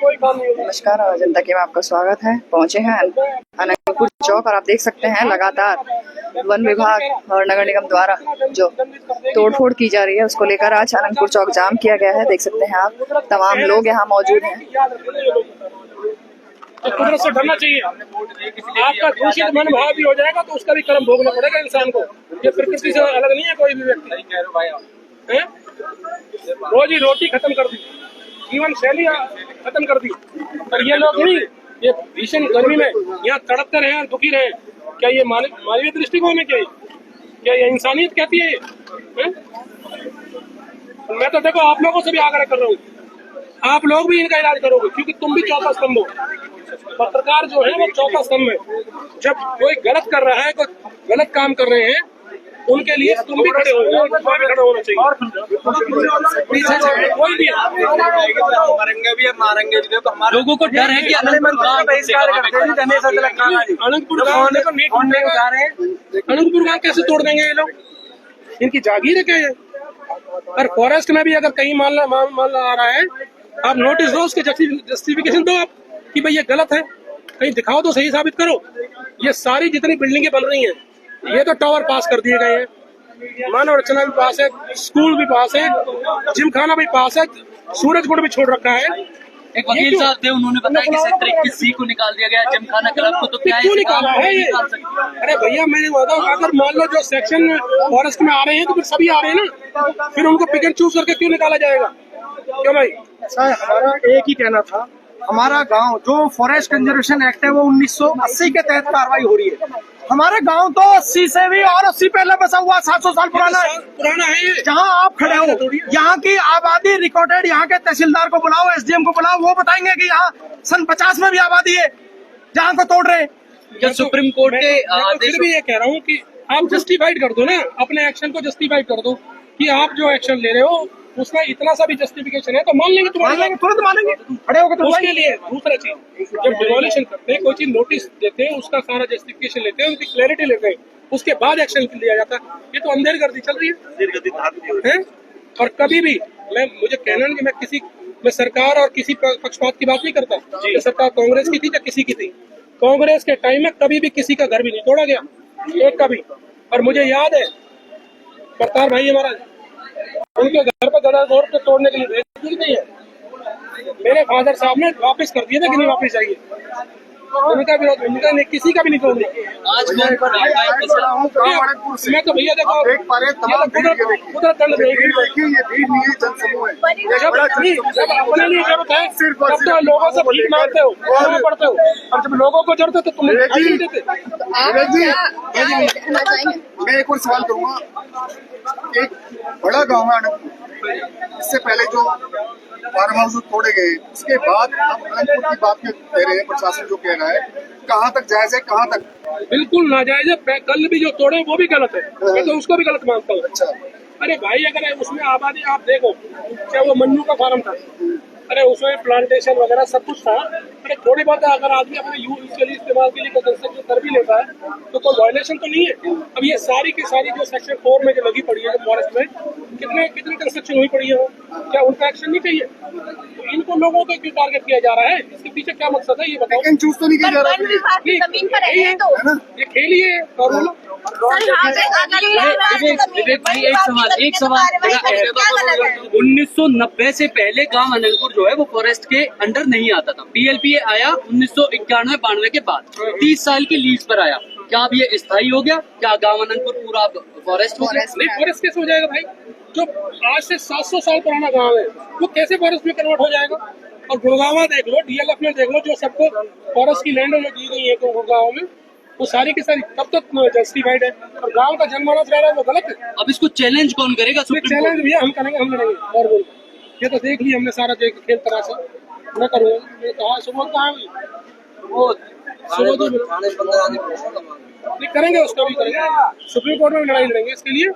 कोई काम नहीं होगा। नमस्कार, जनता के में आपका स्वागत है। पहुंचे हैं अनंतपुर चौक और आप देख सकते हैं लगातार वन विभाग और नगर निगम द्वारा जो तोड़फोड़ की जा रही है उसको लेकर आज अनंतपुर चौक जाम किया गया है। देख सकते हैं आप तमाम लोग यहाँ मौजूद हैं। तो कुदरत से डरना चाहिए। आपका दूषित मन भाव भी हो जाएगा तो उसका भी कर्म भोगना पड़ेगा इंसान को। ये प्रकृति से अलग नहीं है कोई भी व्यक्ति। रोजी रोटी खत्म कर दी, जीवन शैली खत्म कर दी। पर ये लोग नहीं, ये भीषण गर्मी में यहाँ तड़पते रहे और दुखी रहे। क्या ये मानवीय दृष्टिकोण है? क्या ये इंसानियत कहती है? मैं तो देखो आप लोगों से भी आग्रह कर रहा हूँ, आप लोग भी इनका इलाज करोगे, क्योंकि तुम भी चौथा स्तंभ हो। पत्रकार जो है वो चौथा स्तंभ है। जब कोई गलत कर रहा है, कोई गलत काम कर रहे हैं, उनके लिए तुम भी खड़े होंगे, तुम्हें भी खड़ा होना चाहिए। कोई भी मारेंगे भी मारेंगे भी, तो हमारे लोगों को डर है कि अनंतपुर गाँव कैसे तोड़ देंगे ये लोग? इनकी जागीर है क्या ये? और फॉरेस्ट में भी अगर कहीं मामला आ रहा है, आप नोटिस दो, उसके जस्टिफिकेशन दो आप कि भाई ये गलत है, कहीं दिखाओ तो सही साबित करो। ये सारी जितनी बिल्डिंगें बन रही हैं, ये तो टावर पास कर दिए गए हैं, मानव रचना भी पास है, स्कूल भी पास है, जिम खाना भी पास है, सूरजकुंड भी छोड़ रखा है। एक वकील साहब थे, उन्होंने बताया कि सेक्टर 21C को निकाल दिया गया, जिम खाना क्लब को। तो क्या क्यों निकाला है ये? अरे भैया मैंने बताऊँ, अगर मान लो जो सेक्शन फॉरेस्ट में आ रहे हैं तो फिर सभी आ रहे हैं ना, फिर उनको पिक एंड चूज करके क्यों निकाला जाएगा? क्यों भाई? सर हमारा एक ही कहना था, हमारा गांव जो फॉरेस्ट कंजर्वेशन एक्ट है वो 1980 के तहत कार्रवाई हो रही है। हमारा गांव तो 80 से भी और 80 पहले बसा हुआ, 700 साल पुराना है। जहां आप खड़े हो, यहाँ की आबादी रिकॉर्डेड, यहाँ के तहसीलदार को बुलाओ, SDM को बुलाओ, वो बताएंगे कि यहाँ सन 50 में भी आबादी है जहाँ को तोड़ रहे हैं। क्या सुप्रीम कोर्ट के फिर भी ये कह रहा हूँ कि आप जस्टिफाइड कर दो ना, अपने एक्शन को जस्टिफाइड कर दो कि आप जो एक्शन ले रहे हो उसमें इतना सा भी जस्टिफिकेशन है तो मान लेंगे, तुरंत मानेंगे, खड़े होकर। उसके लिए दूसरा चीज, जब डिमोलिशन करते हैं, कोई चीज नोटिस देते हैं, उसका सारा जस्टिफिकेशन लेते हैं, उनकी क्लैरिटी लेते हैं, उसके बाद एक्शन लिया जाता है। ये तो अंधेरगर्दी चल रही है। और कभी भी मुझे कहना नहीं कि मैं सरकार और किसी पक्षपात की बात नहीं करता। ये सरकार कांग्रेस की थी या किसी की थी, कांग्रेस के टाइम में कभी भी किसी का घर भी नहीं तोड़ा गया, एक का भी। और मुझे याद है करतार भाई हमारा, उनके घर पर गदा जोर पे तोड़ने के लिए भेज दी गई है, मेरे फादर साहब ने वापस कर दिया था कि नहीं वापस आइए। उनका विरोध, उनका नहीं, किसी का भी नहीं तोड़ने। आज मैं तो भैया देखो कुदरत दंड देगी। जब अपने लिए जरूरत है तब तो लोगों से भीख मांगते हो, पड़ते हो, और जब लोगों को जरूरत है तो तुम नहीं देते। मैं एक और सवाल करूंगा। एक बड़ा गांव है अनंतपुर, इससे पहले जो फार्म हाउस तोड़े गए, उसके बाद अब अनंतपुर की बात कह रहे हैं, प्रशासन जो कह रहा है, कहाँ तक जायज है, कहाँ तक? बिल्कुल नाजायज है। कल भी जो तोड़े वो भी गलत है, मैं तो उसको भी गलत मानता हूँ। अच्छा, अरे भाई अगर उसमें आबादी आप देखो, चाहे वो मन्नू का फार्म था, अरे उसमें प्लांटेशन वगैरह सब कुछ था। अरे थोड़ी बहुत अगर आदमी अपने यूज के लिए इस्तेमाल के लिए कंस्ट्रक्शन कर भी लेता है तो कोई वायलेशन तो नहीं है। अब ये सारी की सारी जो सेक्शन 4 में जो लगी पड़ी है फॉरेस्ट में, कितनी कंस्ट्रक्शन हुई पड़ी है, वो क्या उनका एक्शन नहीं चाहिए? तो इनको लोगों को क्यों टारगेट किया जा रहा है? इसके पीछे क्या मकसद है ये बताओ। लेकिन चूज तो नहीं किया जा रहा है, जमीन पर है तो ये खेल ही है। और बोलो एक सवाल 1990 से पहले गांव अनंतपुर जो है वो फॉरेस्ट के अंडर नहीं आता था। PLPA आया 1991-92 के बाद, 30 साल की लीज पर आया। क्या अब ये स्थायी हो गया? क्या गांव अनंतपुर पूरा फॉरेस्ट हो गया? नहीं, फॉरेस्ट कैसे हो जाएगा भाई? जो आज से 700 साल पुराना गांव है वो कैसे फॉरेस्ट में कन्वर्ट हो जाएगा? और गुड़गांव देख लो, DLF में देख लो, जो सबको फॉरेस्ट की लैंड जो दी गई है गुड़गांव में, वो सारी की सारी तब तक जस्टिफाइड है। और गांव का जनमानस रह रहा है वो गलत है। अब इसको चैलेंज कौन करेगा? चैलेंज भी हम करेंगे, हम लड़ेंगे। और बोलो, ये तो देख लिया हमने सारा खेल तमाशा। मैं करूँगा, मैंने कहा सुबह कहा वो सुबह नहीं करेंगे, उसका भी करेंगे। सुप्रीम कोर्ट में लड़ाई लड़ेंगे इसके लिए।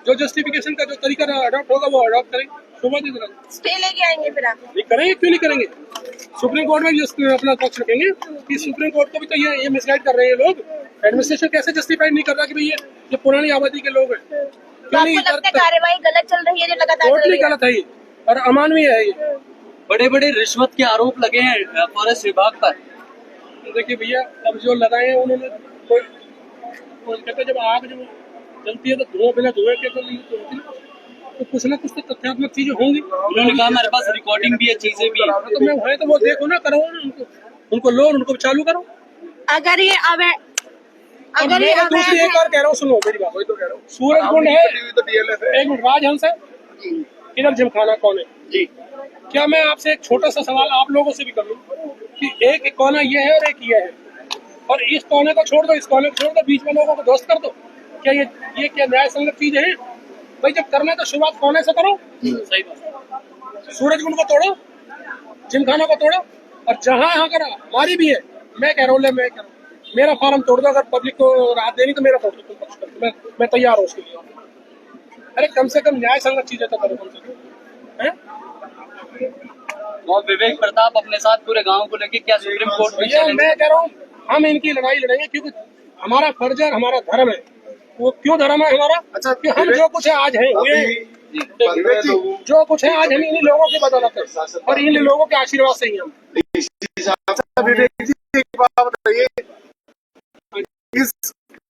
जो जस्टिफिकेशन का जो तरीका अडॉप्ट होगा वो अडॉप्ट करेंगे। सुबह स्टे लेके आएंगे फिर आप? नहीं करेंगे, क्यों नहीं करेंगे? सुप्रीम कोर्ट में भी अपना पक्ष रखेंगे कि सुप्रीम कोर्ट को भी तो ये मिसगाइड कर रहे हैं लोग। एडमिनिस्ट्रेशन कैसे जस्टिफाइड नहीं कर रहा कि भाई ये पुरानी आबादी के लोग हैं। क्यों नहीं? कार्रवाई गलत चल रही है जो लगातार? टोटली गलत है ये और अमानवीय है ये। बड़े बड़े रिश्वत के आरोप लगे हैं फॉरेस्ट विभाग पर। देखिए भैया, अब जो लगाए हैं उन्होंने कोई कहते हैं जब आग जब जलती है तो धुआं बिना धुएं के तो नहीं होती, तो कुछ ना कुछ तो तथ्यात्मक चीजें होंगी। उन्होंने कहा हमारे पास रिकॉर्डिंग भी है, चीजें भी है। तो मैं है तो वो देखो ना, करो उनको लो, उनको चालू करो। अगर ये अगर ये मैं दूसरी एक बार कह रहा हूँ, सुनो मेरी बात, वही तो कह रहा हूँ। सूरजकुंड है, एक मिनट, राजहंस है, इधर जिमखाना कौन है जी? क्या मैं आपसे एक छोटा सा सवाल आप लोगों से भी कर लूं कि एक कोना ये है और एक ये है, और इस कोने को छोड़ दो, इस कोने को छोड़ दो, बीच में लोगों को दोस्त कर दो, क्या ये क्या न्याय संगत चीज है भाई? जब करना है तो शुरुआत कोने से करो। सही बात। सूरजकुंड को तोड़ो, जिमखाना को तोड़ो, और जहां अगर हमारी भी है, मैं कह रहा हूँ मेरा फार्म तोड़ दो, अगर पब्लिक को राहत देनी तो मेरा तोड़ दो, तुम पक्ष करो, मैं तैयार हूँ उसके लिए। अरे कम से कम न्याय संगत चीजें तो करो, कम से कम है। और विवेक प्रताप अपने साथ पूरे गांव को लेके क्या सुप्रीम कोर्ट में भैया मैं कह रहा हूँ हम इनकी लड़ाई लड़ेंगे, क्योंकि हमारा फर्ज है, हमारा धर्म है। वो क्यों धर्म है हमारा? अच्छा, कि हम जो कुछ है आज है हुए, जो कुछ है आज हम इन्हीं लोगों की बदौलत है, और इन लोगों के आशीर्वाद से ही हम। विवेक जी, एक बात बताइए, इस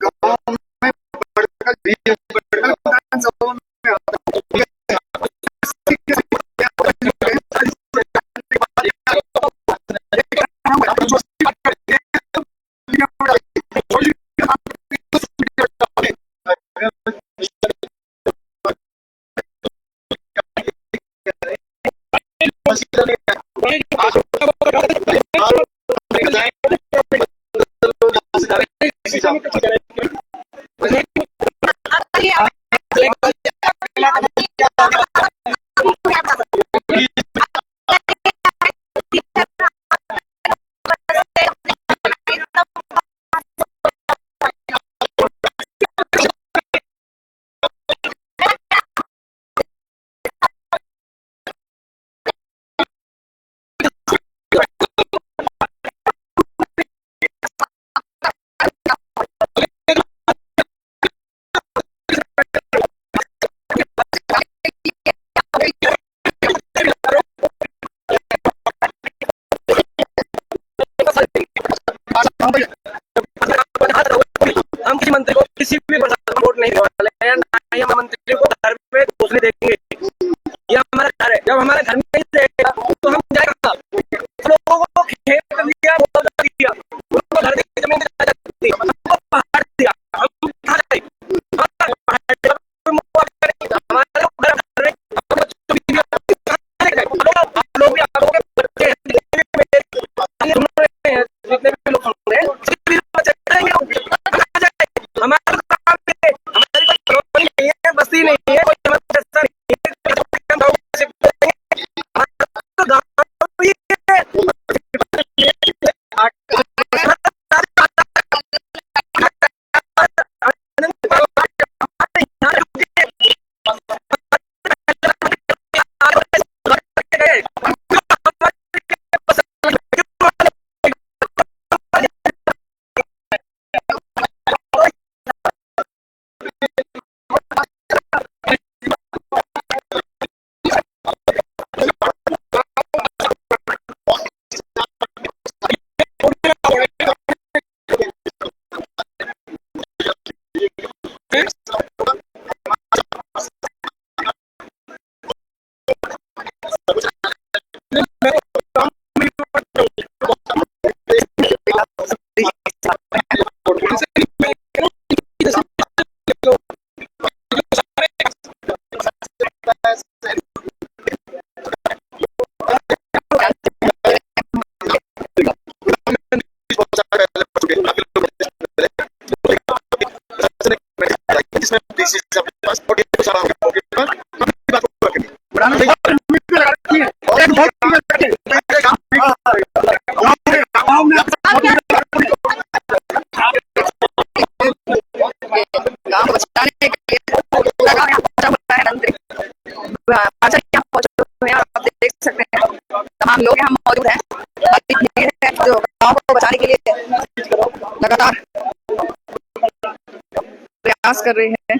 गांव में विधानसभा में हम किसी मंत्री को किसी भी वोट नहीं देने वाले हैं, ना ही हम मंत्री को घर में घुसने देंगे। ये हमारा घर है, जब हमारे घर में नहीं रहेगा तो हम जाएगा। लोगों को खेत दिया, बोल दिया, उनको घर की जमीन दी, हमको पहाड़ दिया, हम कहाँ जाए? हमारे लोग भी आप लोग बच्चे जितने भी लोग सुन रहे हैं, हमारे नहीं है, बस्ती नहीं है, कोई समस्या नहीं गाँव को बचाने के लिए लगा है मंत्री। अच्छा यहाँ पहुँचे आप देख सकते हैं, तमाम लोग यहाँ मौजूद हैं जो गाँव को बचाने के लिए लगातार प्रयास कर रहे हैं।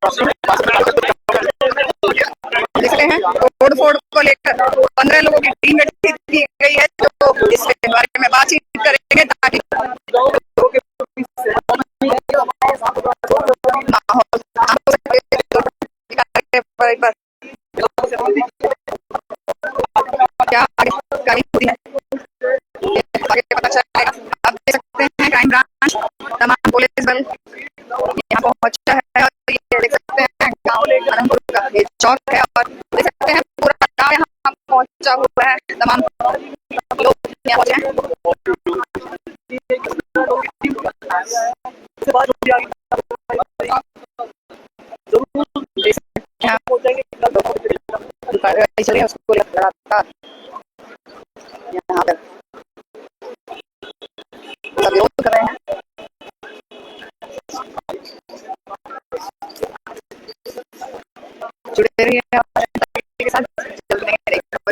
देख सकते हैं तोड़ फोड़ को लेकर 15 लोगों की टीम गठित की गई है जो इसके बारे में बातचीत करेंगे ताकि माहौल क्या आगे कार्रवाई होती है आगे पता चलेगा। आप देख सकते हैं क्राइम ब्रांच तमाम पुलिस बल यहाँ पहुंचा है और ये देख सकते हैं गाँव आनंदपुर का ये चौक है और देख सकते हैं पूरा गाँव यहाँ पहुंचा हुआ है। तमाम लोग यहाँ पहुंचे हैं। उसको लगातार यहाँ पर विरोध कर रहे हैं। जुड़े रहिए।